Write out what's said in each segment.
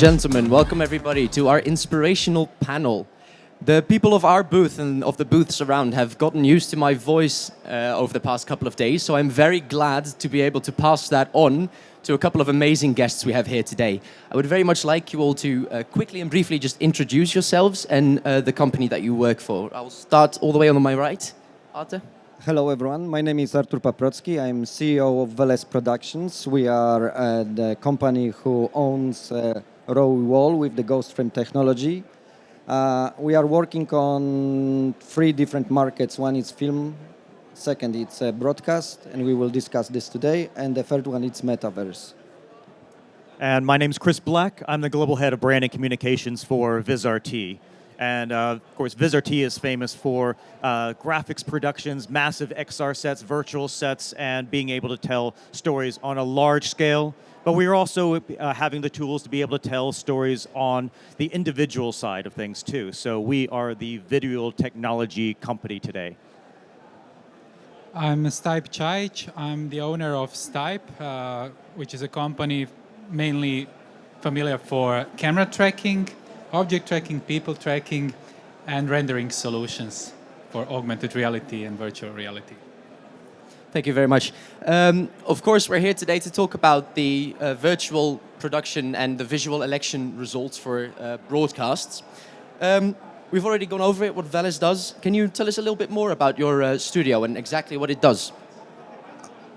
gentlemen, welcome everybody to our inspirational panel. The people of our booth and of the booths around have gotten used to my voice over the past couple of days, so I'm very glad to be able to pass that on to a couple of amazing guests we have here today. I would very much like you all to quickly and briefly just introduce yourselves and the company that you work for. I'll start all the way on my right. Arthur? Hello everyone, my name is Artur Paprocki. I'm CEO of Veles Productions. We are the company who owns ROE Visual with the ghost frame technology. We are working on 3 different markets. One is film, second it's broadcast, and we will discuss this today, and the third one is metaverse. And my name's Chris Black. I'm the global head of brand and communications for Vizrt. And of course, Vizrt is famous for graphics productions, massive XR sets, virtual sets, and being able to tell stories on a large scale. But we are also having the tools to be able to tell stories on the individual side of things too. So we are the video technology company today. I'm Stype Cajic. I'm the owner of Stype, which is a company mainly familiar for camera tracking, object tracking, people tracking, and rendering solutions for augmented reality and virtual reality. Thank you very much. Of course, we're here today to talk about the virtual production and the visual election results for broadcasts. We've already gone over it, what Veles does. Can you tell us a little bit more about your studio and exactly what it does?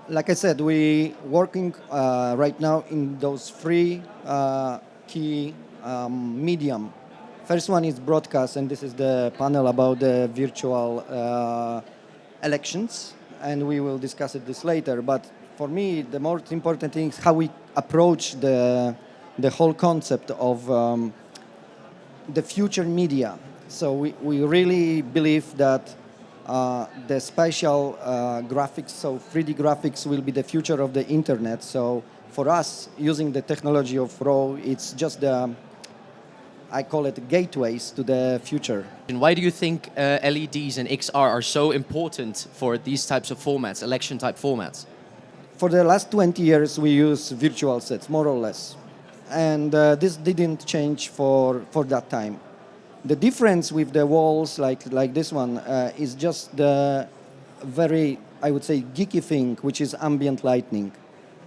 Like I said, we working right now in those 3 key medium. First one is broadcast, and this is the panel about the virtual elections, and we will discuss this later. But for me, the most important thing is how we approach the whole concept of the future media. So we really believe that the spatial graphics, so 3D graphics, will be the future of the internet. So for us, using the technology of RAW, it's just I call it gateways to the future. And why do you think LEDs and XR are so important for these types of formats, election type formats? For the last 20 years, we use virtual sets, more or less. And this didn't change for that time. The difference with the walls like this one is just the very, I would say, geeky thing, which is ambient lighting.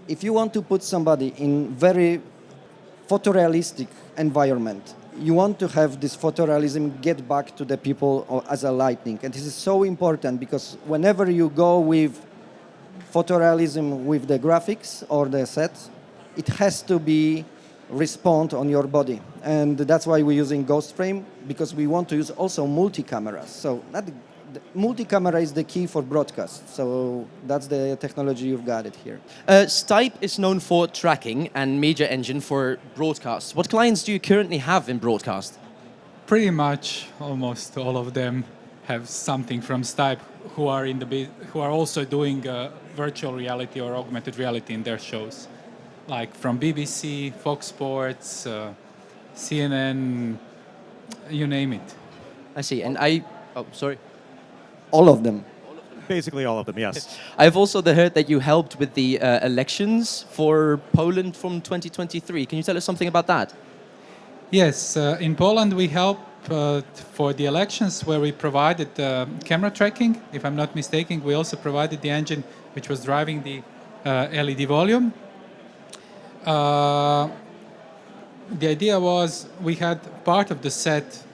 If you want to put somebody in very photorealistic environment, you want to have this photorealism get back to the people as a lighting. And this is so important because whenever you go with photorealism with the graphics or the set, it has to be respond on your body. And that's why we're using ghost frame, because we want to use also multi-cameras. So multi-camera is the key for broadcast. So that's the technology you've got it here. Stype is known for tracking and media engine for broadcast. What clients do you currently have in broadcast? Pretty much almost all of them have something from Stype who are also doing virtual reality or augmented reality in their shows. Like from BBC, Fox Sports, CNN, you name it. I see. And sorry. All of them. Basically all of them, yes. I've also heard that you helped with the elections for Poland from 2023. Can you tell us something about that? Yes, in Poland we helped for the elections where we provided camera tracking. If I'm not mistaken, we also provided the engine which was driving the LED volume. The idea was we had part of the set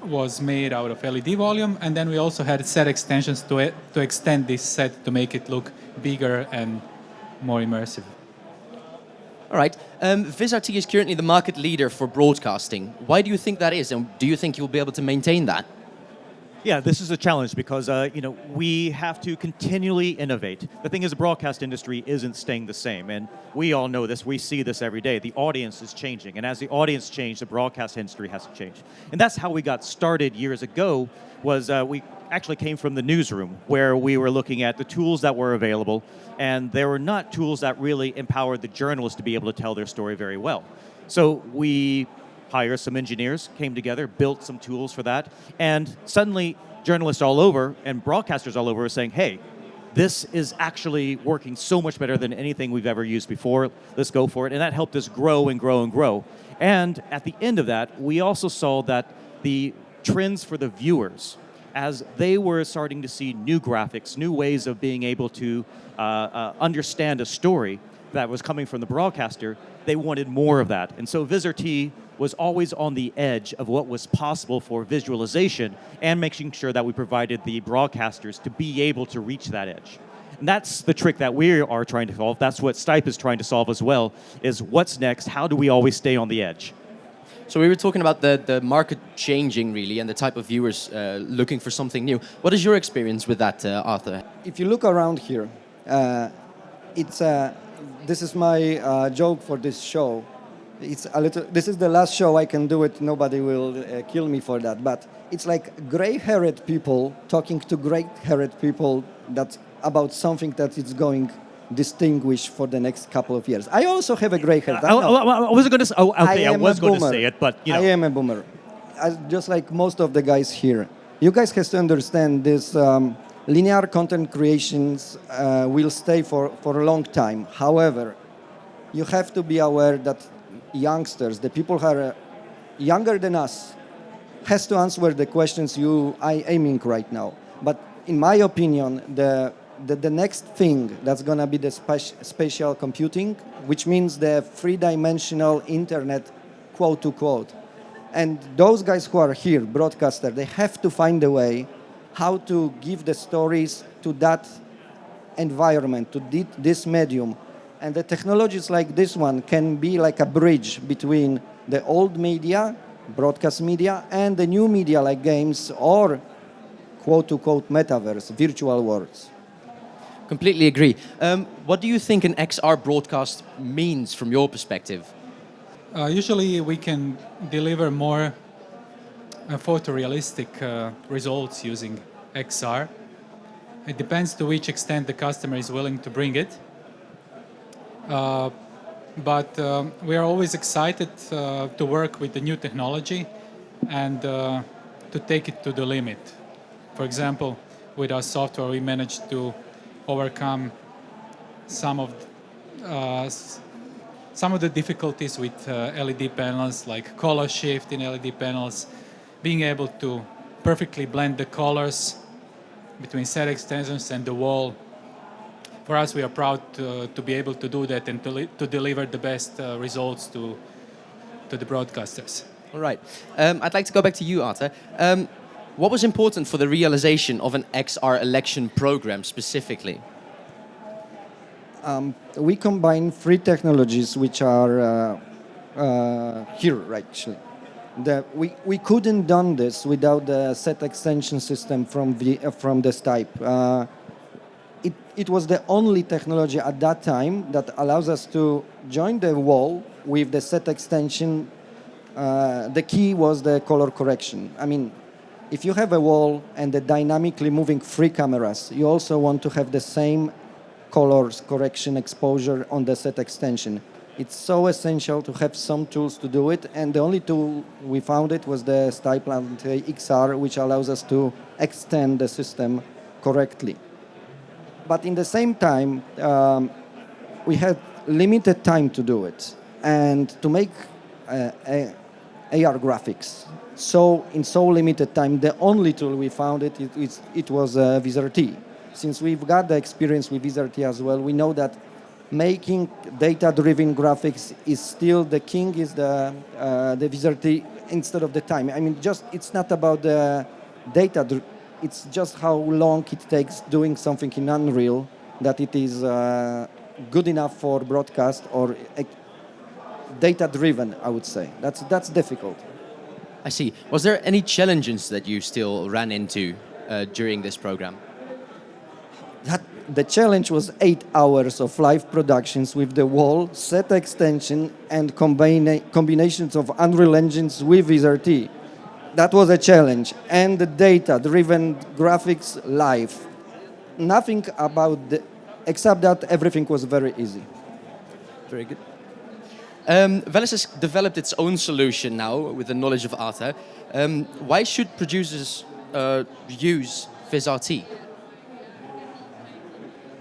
was made out of LED volume, and then we also had set extensions to extend this set to make it look bigger and more immersive. All right. Vizrt is currently the market leader for broadcasting. Why do you think that is, and do you think you'll be able to maintain that? Yeah, this is a challenge because we have to continually innovate. The thing is, the broadcast industry isn't staying the same, and we all know this. We see this every day. The audience is changing, and as the audience changes, the broadcast industry has to change. And that's how we got started years ago. Was we actually came from the newsroom, where we were looking at the tools that were available, and there were not tools that really empowered the journalists to be able to tell their story very well. So we hired some engineers, came together, built some tools for that, and suddenly journalists all over and broadcasters all over are saying, hey, this is actually working so much better than anything we've ever used before. Let's go for it. And that helped us grow and grow and grow. And at the end of that, we also saw that the trends for the viewers, as they were starting to see new graphics, new ways of being able to understand a story that was coming from the broadcaster, they wanted more of that. And so Vizrt was always on the edge of what was possible for visualization and making sure that we provided the broadcasters to be able to reach that edge. And that's the trick that we are trying to solve. That's what Stype is trying to solve as well, is what's next? How do we always stay on the edge? So we were talking about the market changing, really, and the type of viewers looking for something new. What is your experience with that, Arthur? If you look around here, this is my joke for this show. This is the last show I can do it. Nobody will kill me for that. But it's like gray-haired people talking to gray-haired people about something that is going distinguished for the next couple of years. I also have a gray hair. I wasn't going to say. Oh, okay, I was going to say it, but you know. I am a boomer, just like most of the guys here. You guys have to understand this. Linear content creations will stay for a long time. However, you have to be aware that youngsters, the people who are younger than us, has to answer the questions you are aiming right now. But in my opinion, the next thing that's going to be the spatial computing, which means the three-dimensional internet, quote to quote. And those guys who are here, broadcaster, they have to find a way how to give the stories to that environment, to this medium. And the technologies like this one can be like a bridge between the old media, broadcast media, and the new media like games or quote-to-quote metaverse, virtual worlds. Completely agree. What do you think an XR broadcast means from your perspective? Usually we can deliver more photorealistic results using XR. It depends to which extent the customer is willing to bring it. But we are always excited to work with the new technology and to take it to the limit. For example, with our software, we managed to overcome some of the difficulties with LED panels, like color shift in LED panels, being able to perfectly blend the colors between set extensions and the wall. For us, we are proud to be able to do that and to deliver the best results to the broadcasters. All right. I'd like to go back to you, Arthur. What was important for the realization of an XR election program specifically? We combine three technologies which are here, actually. We couldn't done this without the set extension system from the Stype. It was the only technology at that time that allows us to join the wall with the set extension. The key was the color correction. I mean, if you have a wall and the dynamically moving three cameras, you also want to have the same colors correction exposure on the set extension. It's so essential to have some tools to do it, and the only tool we found it was the Stype XR, which allows us to extend the system correctly. But in the same time, we had limited time to do it, and to make AR graphics. So in so limited time, the only tool we found it was Vizrt. Since we've got the experience with Vizrt as well, we know that making data-driven graphics is still the king is the Vizrt instead of the time. I mean, it's not about the data. It's just how long it takes doing something in Unreal that it is good enough for broadcast or data-driven, I would say. That's difficult. I see. Was there any challenges that you still ran into during this program? The challenge was 8 hours of live productions with the wall, set extension, and combinations of Unreal Engines with Vizrt. That was a challenge. And the data-driven graphics live. Nothing about except that everything was very easy. Very good. Veles has developed its own solution now with the knowledge of Arthur. Why should producers use Vizrt?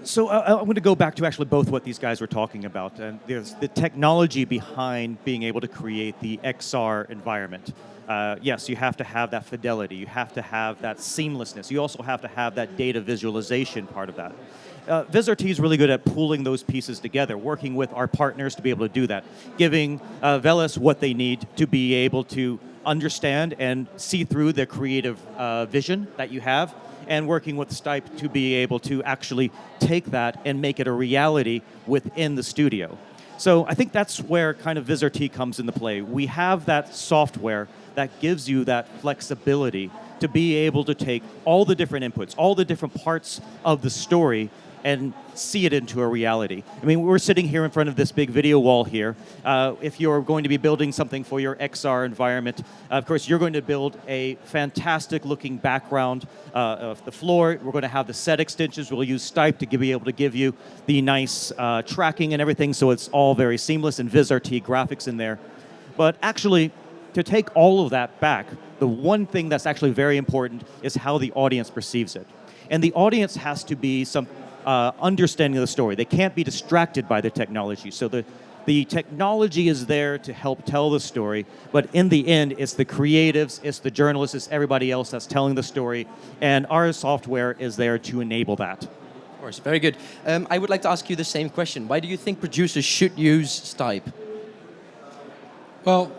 So I'm going to go back to actually both what these guys were talking about. And there's the technology behind being able to create the XR environment. Yes, you have to have that fidelity. You have to have that seamlessness. You also have to have that data visualization part of that. Vizrt is really good at pulling those pieces together, working with our partners to be able to do that, giving Veles what they need to be able to understand and see through the creative vision that you have, and working with Stype to be able to actually take that and make it a reality within the studio. So I think that's where kind of Vizrt comes into play. We have that software that gives you that flexibility to be able to take all the different inputs, all the different parts of the story, and see it into a reality. I mean, we're sitting here in front of this big video wall here. If you're going to be building something for your XR environment, of course, you're going to build a fantastic looking background of the floor. We're going to have the set extensions. We'll use Stype to be able to give you the nice tracking and everything, so it's all very seamless, and Vizrt graphics in there. But actually, to take all of that back, the one thing that's actually very important is how the audience perceives it. And the audience has to be some understanding of the story. They can't be distracted by the technology. So the technology is there to help tell the story, but in the end, it's the creatives, it's the journalists, it's everybody else that's telling the story, and our software is there to enable that. Of course, very good. I would like to ask you the same question. Why do you think producers should use Stype? Well,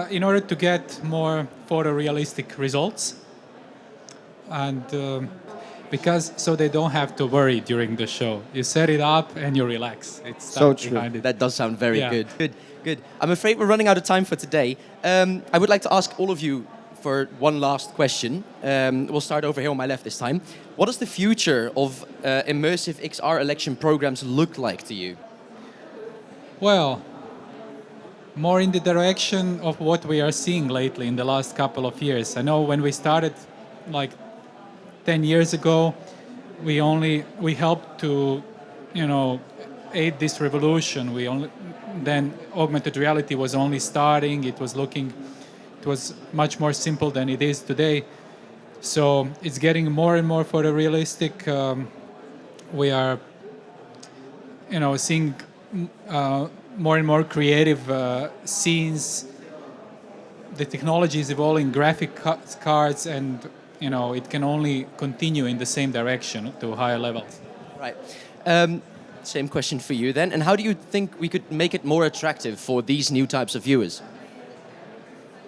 in order to get more photorealistic results, and because so they don't have to worry during the show. You set it up and you relax. It's So true. behind it. That does sound very Yeah. good. Good. I'm afraid we're running out of time for today. I would like to ask all of you for one last question. We'll start over here on my left this time. What does the future of immersive XR election programs look like to you? Well, more in the direction of what we are seeing lately in the last couple of years. I know when we started, like 10 years ago, we helped to, aid this revolution. Then augmented reality was only starting. It was much more simple than it is today. So it's getting more and more photorealistic. We are, seeing more and more creative scenes. The technology is evolving, graphic cards, and it can only continue in the same direction to higher levels. Right. Same question for you then. And how do you think we could make it more attractive for these new types of viewers?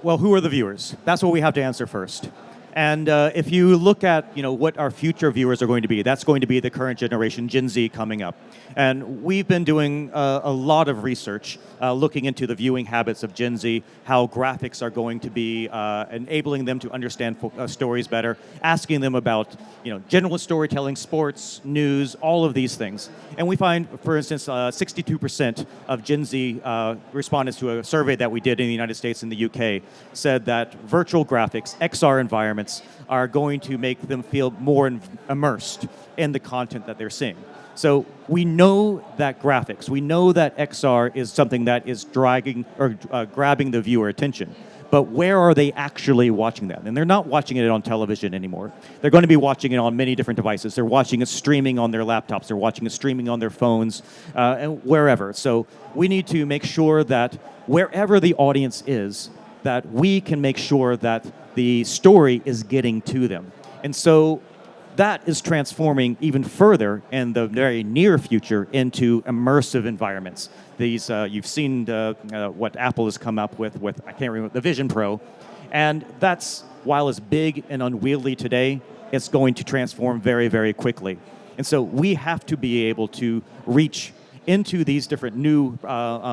Well, who are the viewers? That's what we have to answer first. And if you look at what our future viewers are going to be, that's going to be the current generation, Gen Z, coming up. And we've been doing a lot of research looking into the viewing habits of Gen Z, how graphics are going to be enabling them to understand stories better, asking them about general storytelling, sports, news, all of these things. And we find, for instance, 62% of Gen Z respondents to a survey that we did in the United States and the UK said that virtual graphics, XR environments, are going to make them feel more immersed in the content that they're seeing. So we know that graphics, we know that XR is something that is dragging or grabbing the viewer attention. But where are they actually watching that? And they're not watching it on television anymore. They're going to be watching it on many different devices. They're watching it streaming on their laptops. They're watching it streaming on their phones, and wherever. So we need to make sure that wherever the audience is, that we can make sure that the story is getting to them. And so that is transforming even further in the very near future into immersive environments. These, you've seen what Apple has come up with, I can't remember, the Vision Pro. And that's, while it's big and unwieldy today, it's going to transform very, very quickly. And so we have to be able to reach into these different new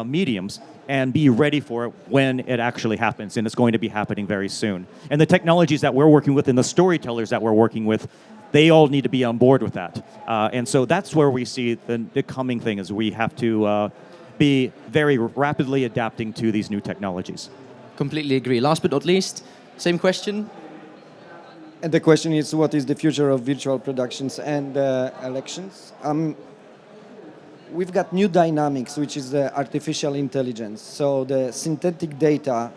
mediums and be ready for it when it actually happens, and it's going to be happening very soon. And the technologies that we're working with and the storytellers that we're working with, they all need to be on board with that. And so that's where we see the coming thing is we have to be very rapidly adapting to these new technologies. Completely agree. Last but not least, same question. And the question is, what is the future of virtual productions and elections? We've got new dynamics, which is the artificial intelligence. So the synthetic data,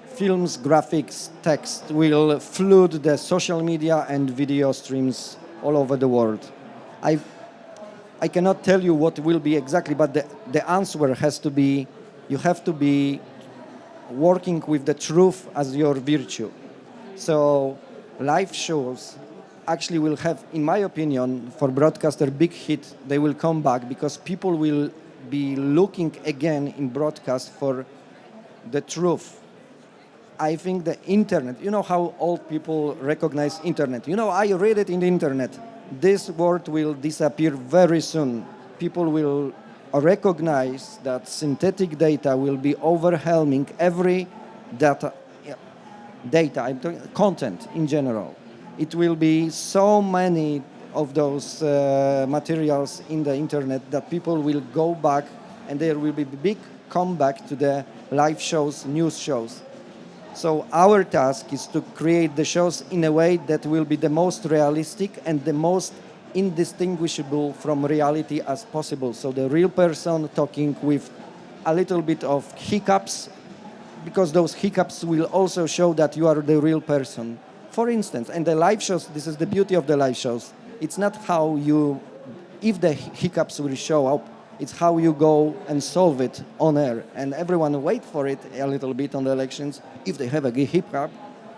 films, graphics, text will flood the social media and video streams all over the world. I I cannot tell you what will be exactly, but the answer has to be, you have to be working with the truth as your virtue. So live shows actually will have, in my opinion, for broadcaster, big hit. They will come back because people will be looking again in broadcast for the truth. I think the internet, you know how old people recognize internet. You know, I read it in the internet. This word will disappear very soon. People will recognize that synthetic data will be overwhelming every data, I'm talking content in general. It will be so many of those materials in the internet that people will go back, and there will be a big comeback to the live shows, news shows. So our task is to create the shows in a way that will be the most realistic and the most indistinguishable from reality as possible. So the real person talking with a little bit of hiccups, because those hiccups will also show that you are the real person. For instance, and the live shows, this is the beauty of the live shows. It's not how you, if the hiccups will show up, it's how you go and solve it on air. And everyone wait for it a little bit on the elections. If they have a hiccup,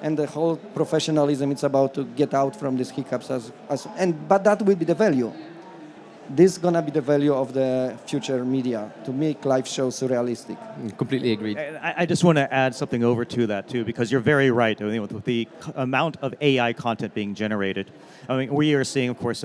and the whole professionalism, it's about to get out from these hiccups. But that will be the value. This is going to be the value of the future media, to make live shows realistic. Completely agreed. I just want to add something over to that too, because you're very right. I mean, with the amount of AI content being generated, I mean, we are seeing, of course,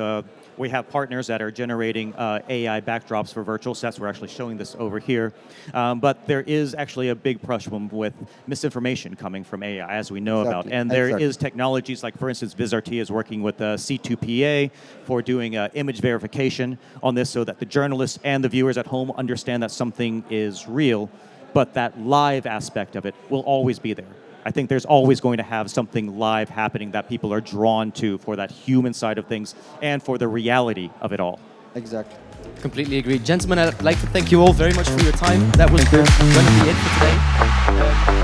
we have partners that are generating AI backdrops for virtual sets. We're actually showing this over here. But there is actually a big problem with misinformation coming from AI, as we know about. And there is technologies like, for instance, Vizrt is working with C2PA for doing image verification on this so that the journalists and the viewers at home understand that something is real, but that live aspect of it will always be there. I think there's always going to have something live happening that people are drawn to for that human side of things and for the reality of it all. Exactly. Completely agree. Gentlemen, I'd like to thank you all very much for your time. That was going to be it for today.